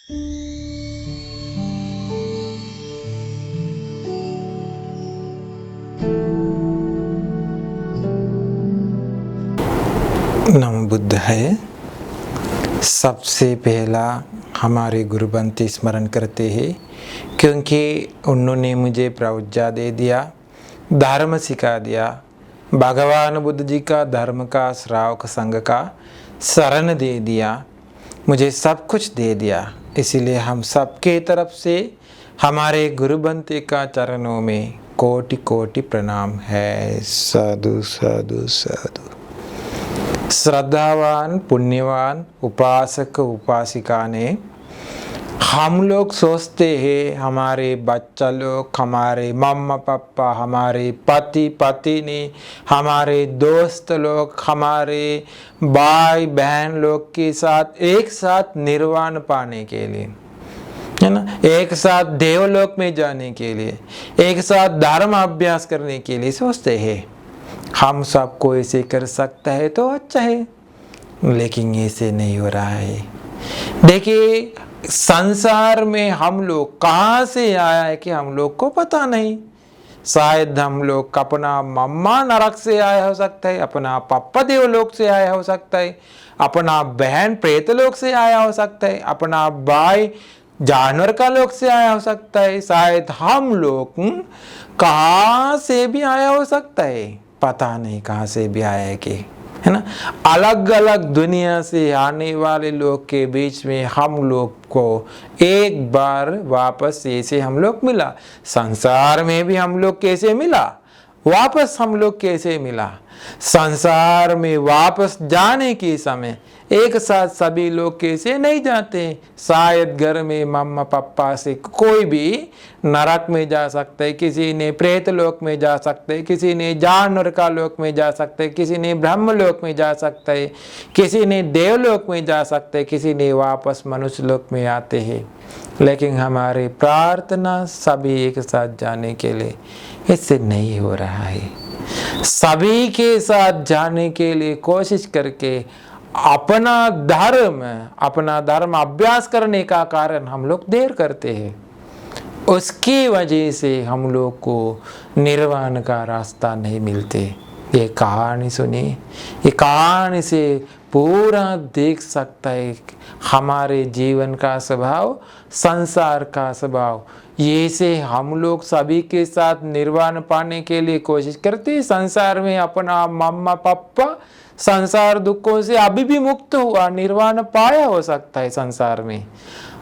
नमो बुद्धाय। सबसे पहला हमारे गुरु बंते स्मरण करते हैं, क्योंकि उन्होंने मुझे प्रवज्जा दे दिया, धर्म सिखा दिया। भगवान बुद्ध जी का धर्म का श्रावक संघ का शरण दे दिया, मुझे सब कुछ दे दिया। इसीलिए हम सबके तरफ से हमारे गुरु बंते का चरणों में कोटि कोटि प्रणाम है। साधु साधु साधु। श्रद्धावान पुण्यवान उपासक उपासिका ने, हम लोग सोचते हैं हमारे बच्चा लोग, हमारे मम्मा पापा, हमारे पति पत्नी, हमारे दोस्त लोग, हमारे भाई बहन लोग के साथ एक साथ निर्वाण पाने के लिए, है ना, एक साथ देवलोक में जाने के लिए, एक साथ धर्म अभ्यास करने के लिए सोचते हैं। हम सबको ऐसे कर सकता है तो अच्छा है, लेकिन ऐसे नहीं हो रहा है। देखिए, संसार में हम लोग कहाँ से आया है कि हम लोग को पता नहीं। शायद हम लोग अपना मम्मा नरक से आया हो सकता है, अपना पापा देवलोक से आया हो सकता है, अपना बहन प्रेतलोक से आया हो सकता है, अपना भाई जानवर का लोक से आया हो सकता है। शायद हम लोग कहाँ से भी आया हो सकता है, पता नहीं कहाँ से भी आया है कि, है ना। अलग अलग दुनिया से आने वाले लोग के बीच में हम लोग को एक बार वापस ऐसे हम लोग मिला। संसार में भी हम लोग कैसे मिला, वापस हम लोग कैसे मिला। संसार में वापस जाने के समय एक साथ सभी लोग कैसे नहीं जाते। शायद घर में मम्मा पापा से कोई भी नरक में जा सकता है, किसी ने प्रेत लोक में जा सकते है, किसी ने जानवर का लोक में जा सकते है, किसी ने ब्रह्म लोक में जा सकता है, किसी ने देवलोक में जा सकते है, किसी ने वापस मनुष्य लोक में आते हैं। लेकिन हमारी प्रार्थना सभी एक साथ जाने के लिए, इससे नहीं हो रहा है। सभी के साथ जाने के लिए कोशिश करके अपना धर्म अभ्यास करने का कारण हम लोग देर करते हैं। उसकी वजह से हम लोग को निर्वाण का रास्ता नहीं मिलते। ये कहानी सुनिए, ये कहानी से पूरा देख सकता है हमारे जीवन का स्वभाव, संसार का स्वभाव। ये से हम लोग सभी के साथ निर्वाण पाने के लिए कोशिश करते हैं। संसार में अपना मम्मा पापा संसार दुखों से अभी भी मुक्त हुआ, निर्वाण पाया हो सकता है। संसार में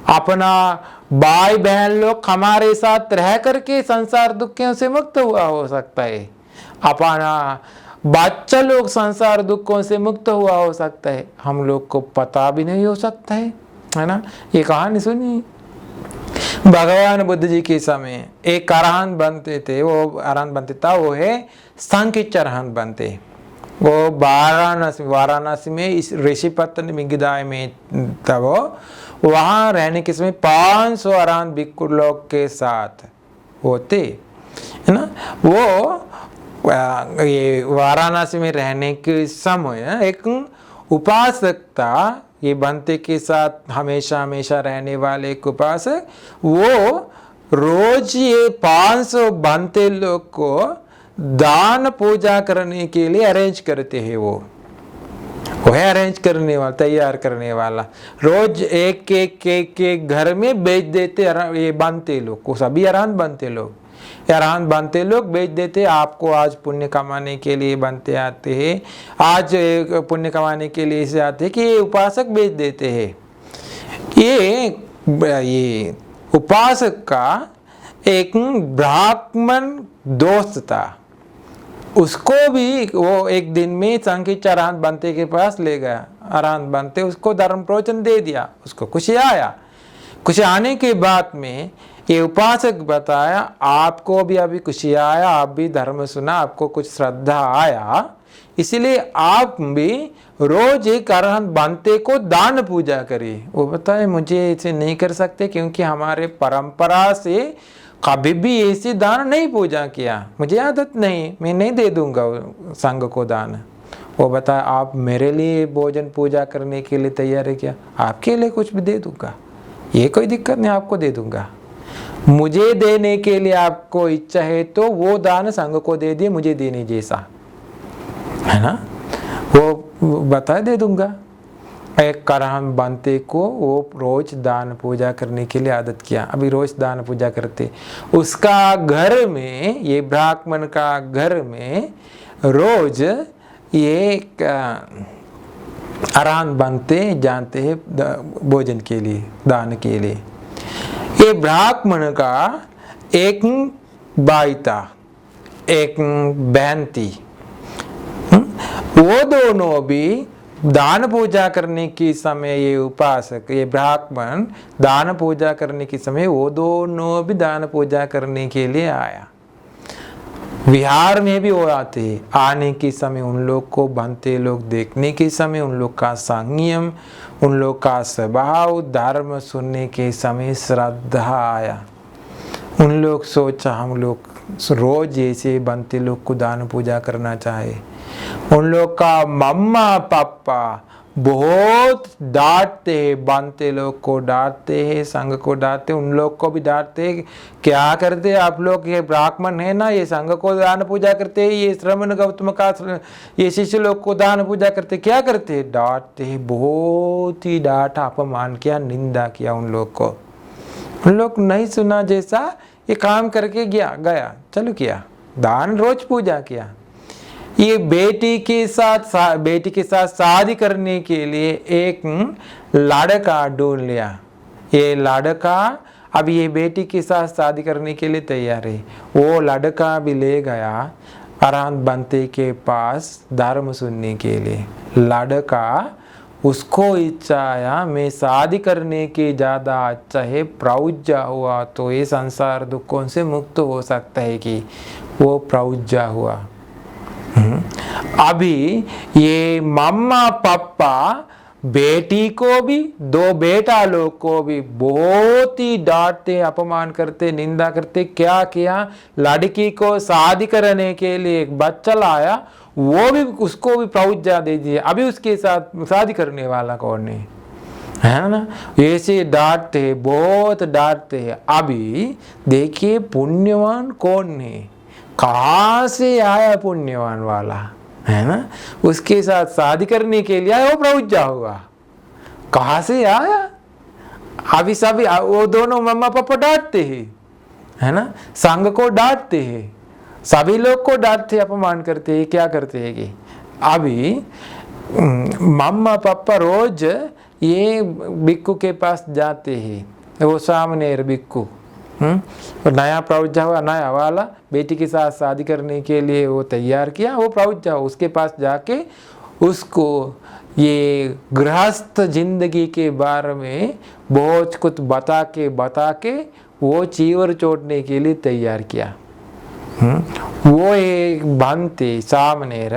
अपना भाई बहन लोग हमारे साथ रह करके संसार दुखों से मुक्त हुआ हो सकता है। अपना बच्चा लोग संसार दुखों से मुक्त हुआ हो सकता है, हम लोग को पता भी नहीं हो सकता है ना। ये कहानी सुनिए, भगवान बुद्ध जी के समय एक अरहंत बनते थे। वो अरहंत बनते था, वो है सांख्य अरहंत बनते। वो वाराणसी में इस ऋषिपत्तन मिगिदाय में था। वो वहाँ रहने के समय 500 अरहंत भिक्षु लोग के साथ होते, है ना। वो ये वाराणसी में रहने के समय एक उपासक था, ये बंते के साथ हमेशा हमेशा रहने वाले एक उपासक। वो रोज ये 500 बंते लोग को दान पूजा करने के लिए अरेंज करते हैं। वो है अरेंज करने वाला, तैयार करने वाला। रोज एक घर में बेच देते ये बनते लोग को, सभी अरहंत बनते लोग, अरहंत बनते लोग बेच देते। आपको आज पुण्य कमाने के लिए बनते आते हैं, आज पुण्य कमाने के लिए से आते हैं कि ये उपासक बेच देते हैं। ये उपासक का एक ब्राह्मण दोस्त था, उसको भी वो एक दिन में सांख्य अरहंत बनते के पास ले गया। अरहंत बनते उसको धर्म प्रवचन दे दिया, उसको खुशी आया। खुशी आने के बाद में ये उपासक बताया, आपको भी अभी खुशी आया, आप भी धर्म सुना, आपको कुछ श्रद्धा आया, इसलिए आप भी रोज एक अरहंत बनते को दान पूजा करिए। वो बताए, मुझे ऐसे नहीं कर सकते, क्योंकि हमारे परंपरा से कभी भी ऐसी दान नहीं पूजा किया, मुझे आदत नहीं, मैं नहीं दे दूंगा संघ को दान। वो बताया, आप मेरे लिए भोजन पूजा करने के लिए तैयार है क्या? आपके लिए कुछ भी दे दूंगा, ये कोई दिक्कत नहीं, आपको दे दूंगा। मुझे देने के लिए आपको इच्छा है तो वो दान संघ को दे दिए, मुझे देने जैसा, है ना, वो बता दे दूंगा। एक करहम बनते को वो रोज दान पूजा करने के लिए आदत किया, अभी रोज दान पूजा करते। उसका घर में, ये ब्राह्मण का घर में रोज ये अरान बनते जानते हैं भोजन के लिए, दान के लिए। ये ब्राह्मण का एक भाई था, एक बहन थी। वो दोनों भी दान पूजा करने के समय, ये उपासक, ये ब्राह्मण दान पूजा करने के समय वो दोनों भी दान पूजा करने के लिए आया। विहार में भी वो आते, आने के समय उन लोग को बनते लोग देखने के समय उन लोग का संयम, उन लोग का स्वभाव, धर्म सुनने के समय श्रद्धा आया। उन लोग सोचा हम लोग रोज ऐसे बनते लोग को दान पूजा करना चाहे। उन लोग का मम्मा पापा बहुत डांटते हैं, बनते लोग को डांटते हैं, संघ को डांटते, उन लोग को भी डांटते। क्या करते आप लोग, ये ब्राह्मण है ना, ये संघ को दान पूजा करते हैं, ये श्रमण गौतम का ये शिष्य लोग को दान पूजा करते, क्या करते, डांटते हैं। बहुत ही डांटा, अपमान किया, निंदा किया उन लोग को। उन लोग नहीं सुना जैसा ये काम करके गया चलो किया, दान रोज पूजा किया। ये बेटी के साथ शादी करने के लिए एक लड़का ढूंढ लिया। ये लड़का अब ये बेटी के साथ शादी करने के लिए तैयार है। वो लड़का भी ले गया अरान बनते के पास धर्म सुनने के लिए। लड़का उसको इच्छा आया मैं शादी करने के ज़्यादा अच्छा है, प्रौज्जा हुआ तो ये संसार दुखों से मुक्त हो सकता है कि वो प्रौज्जा हुआ। अभी ये मम्मा पापा बेटी को भी, दो बेटा लोग को भी बहुत ही डांटते, अपमान करते, निंदा करते। क्या किया, लड़की को शादी करने के लिए एक बच्चा लाया, वो भी उसको भी प्रौज्जा दे दिया। अभी उसके साथ शादी करने वाला कौन है, है ना। ऐसे डांटते, बहुत डांटते हैं। अभी देखिए पुण्यवान कौन है, कहाँ से आया पुण्यवान वाला, है ना, उसके साथ शादी करने के लिए आया, वो प्रौज्जा हुआ, कहाँ से आया। अभी सभी वो दोनों मम्मा पापा डांटते हैं, है ना, संघ को डांटते हैं, सभी लोग को डांटते, अपमान करते हैं। क्या करते हैं कि अभी मम्मा पापा रोज ये भिक्खु के पास जाते हैं, वो सामने भिक्खु नया प्रौज्जा हुआ, नया वाला बेटी के साथ शादी करने के लिए वो तैयार किया, वो प्रौज्जा उसके पास जाके उसको ये गृहस्थ जिंदगी के बारे में बहुत कुछ बता के वो चीवर चोटने के लिए तैयार किया। वो एक बनते सामने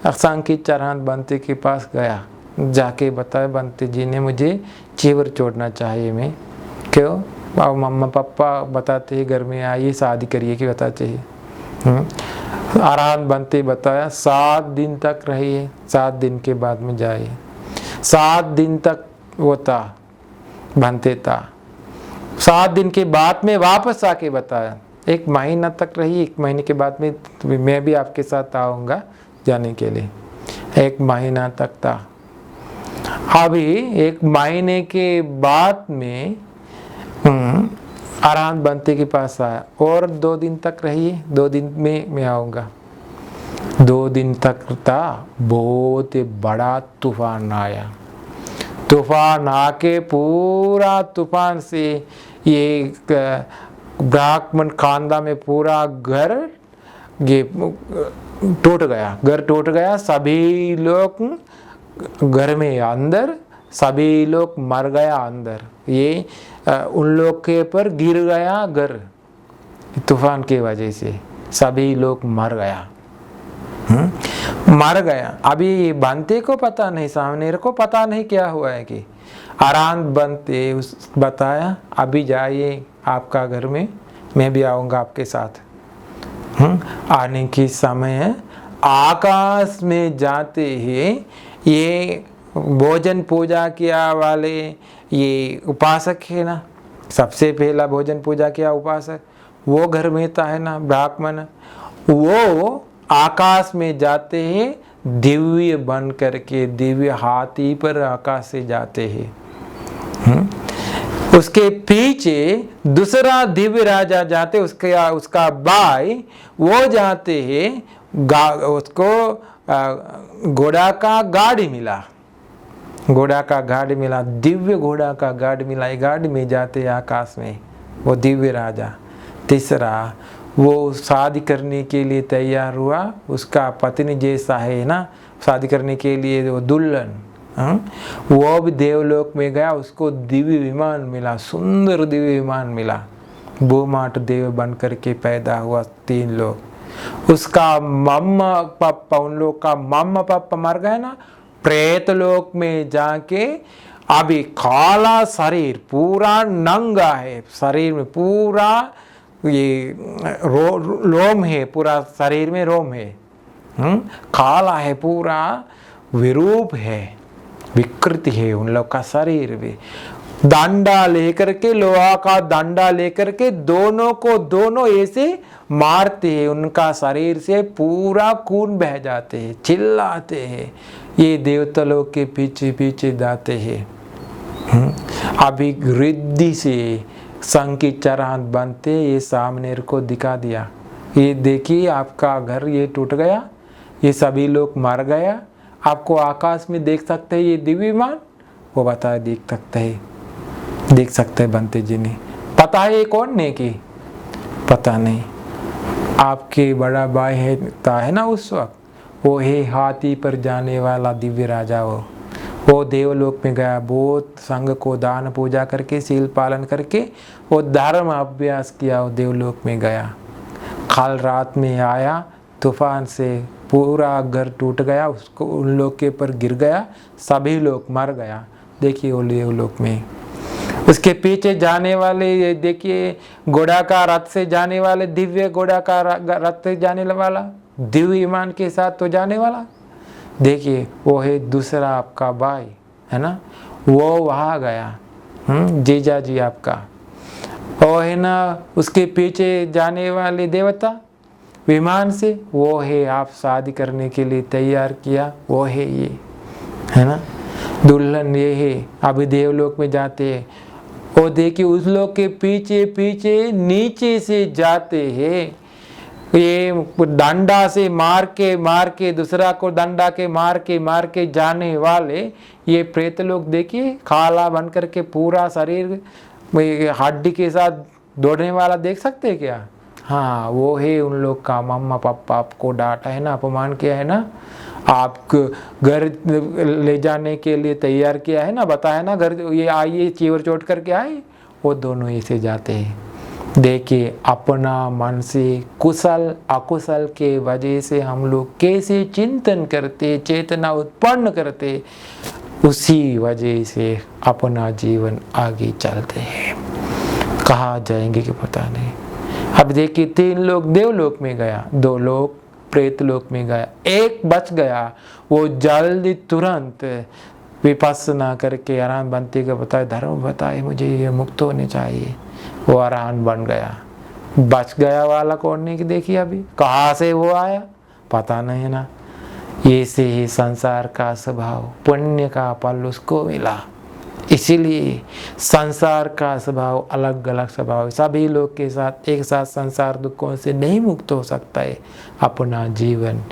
सांकित चरहान बनते के पास गया, जाके बताया बनते जी ने मुझे चीवर चोटना चाहिए। मैं क्यों, मम्मा पापा बताते हैं घर में आइए शादी करिए कि बताते हैं। आराम बनते बताया 7 दिन तक रहिए, 7 दिन के बाद में जाइए। 7 दिन तक वो था, बनते था। 7 दिन के बाद में वापस आके बताया 1 महीना तक रही, 1 महीने के बाद में मैं भी आपके साथ आऊँगा जाने के लिए। 1 महीना तक था। अभी 1 महीने के बाद में आराम बनते के पास आया और 2 दिन तक रहिए, 2 दिन में मैं आऊँगा। 2 दिन तक था, बहुत बड़ा तूफान आया। तूफान आके पूरा तूफान से ये ब्राह्मण खानदान में पूरा घर ये टूट गया, घर टूट गया। सभी लोग घर में अंदर, सभी लोग मर गया अंदर। ये उन लोग के ऊपर गिर गया घर, तूफान की वजह से सभी लोग मर गया, मर गया। अभी बनते को पता नहीं, सामने को पता नहीं क्या हुआ है कि आराम बनते उस बताया अभी जाइए आपका घर में, मैं भी आऊँगा आपके साथ। आने की समय आकाश में जाते ही ये भोजन पूजा किया वाले ये उपासक है ना, सबसे पहला भोजन पूजा किया उपासक, वो घर में था है ना ब्राह्मण, वो आकाश में जाते हैं दिव्य बन करके, दिव्य हाथी पर आकाश से जाते हैं। उसके पीछे दूसरा दिव्य राजा जाते, उसका भाई वो जाते हैं, उसको घोड़ा का गाड़ी मिला, घोड़ा का गाड़ी मिला, दिव्य घोड़ा का गाड़ी मिला, गाड़ी में जाते आकाश में वो दिव्य राजा। तीसरा वो शादी करने के लिए तैयार हुआ, उसका पत्नी जैसा है ना, शादी करने के लिए वो दुल्हन, वो भी देवलोक में गया, उसको दिव्य विमान मिला, सुंदर दिव्य विमान मिला, भूमाट देव बन करके पैदा हुआ 3 लोग। उसका मम्मा पापा, उन लोग का मम्मा पापा मर गए ना, प्रेत लोक में जाके अभी काला शरीर, पूरा नंगा है, शरीर में पूरा ये रोम है, पूरा शरीर में रोम है, काला है, पूरा विरूप है, विकृति है उन लोग का शरीर भी। डंडा लेकर के, लोहा का डंडा लेकर के दोनों को दोनों ऐसे मारते हैं, उनका शरीर से पूरा खून बह जाते हैं, चिल्लाते हैं, ये देवता लोग के पीछे पीछे जाते हैं। अभी रिद्धि से संग की चरांत बनते, ये सामने को दिखा दिया, ये देखिए आपका घर ये टूट गया, ये सभी लोग मर गया, आपको आकाश में देख सकते हैं ये दिव्य विमान। वो बताया देख सकते हैं बंते जी ने। पता है ये कौन ने की? पता नहीं। आपके बड़ा भाई है ना उस वक्त, वो है हाथी पर जाने वाला दिव्य राजा। वो देवलोक में गया, बहुत संघ को दान पूजा करके, शील पालन करके वो धर्म अभ्यास किया, वो देवलोक में गया। कल रात में आया, तूफान से पूरा घर टूट गया, उसको उन लोग के ऊपर गिर गया, सभी लोग मर गया। देखिए वो देवलोक में। उसके पीछे जाने वाले, देखिए घोड़ा का रथ से जाने वाले, दिव्य घोड़ा का रथ से जाने वाला, दिव्य ईमान के साथ तो जाने वाला, देखिए वो है दूसरा आपका भाई है ना, वो वहाँ गया, जीजा जी आपका। वो है ना उसके पीछे जाने वाले देवता विमान से, वो है आप शादी करने के लिए तैयार किया, वो है ये है ना दुल्हन, ये है। अभी देवलोक में जाते हैं, वो देखिए उस लोग के पीछे पीछे नीचे से जाते हैं, ये डंडा से मार के दूसरा को डंडा के मार के जाने वाले ये प्रेत लोग, देखिए काला बन करके पूरा शरीर हड्डी के साथ दौड़ने वाला, देख सकते हैं क्या? हाँ वो है उन लोग का मम्मा पापा आपको डांटा है ना, अपमान किया है ना, आपको घर ले जाने के लिए तैयार किया है ना, बताया ना घर ये आइए चीवर चोट करके आए, वो दोनों ऐसे जाते हैं। देखिए अपना मन से कुशल अकुशल के वजह से हम लोग कैसे चिंतन करते, चेतना उत्पन्न करते, उसी वजह से अपना जीवन आगे चलते हैं। कहाँ जाएंगे कि पता नहीं। अब देखिए 3 लोग देवलोक में गया, 2 लोग प्रेत लोक में गया, एक बच गया, वो जल्दी तुरंत विपස්සना करके आराम बनते का बताए, धर्म बताए मुझे ये मुक्त होने चाहिए, वो अरहन बन गया। बच गया वाला कौन नहीं कि देखिए अभी कहाँ से वो आया पता नहीं ना। ये से ही संसार का स्वभाव, पुण्य का फल उसको मिला, इसीलिए संसार का स्वभाव अलग अलग स्वभाव, सभी लोग के साथ एक साथ संसार दुखों से नहीं मुक्त हो सकता है। अपना जीवन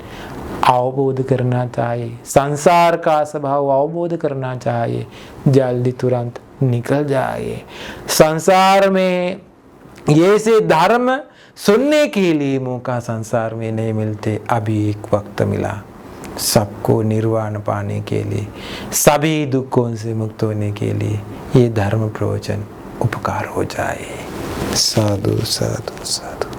अवबोध करना चाहिए, संसार का स्वभाव अवबोध करना चाहिए, जल्दी तुरंत निकल जाए। संसार में ये से धर्म सुनने के लिए मौका संसार में नहीं मिलते, अभी एक वक्त मिला सबको निर्वाण पाने के लिए, सभी दुखों से मुक्त होने के लिए ये धर्म प्रवचन उपकार हो जाए। साधु साधु साधु।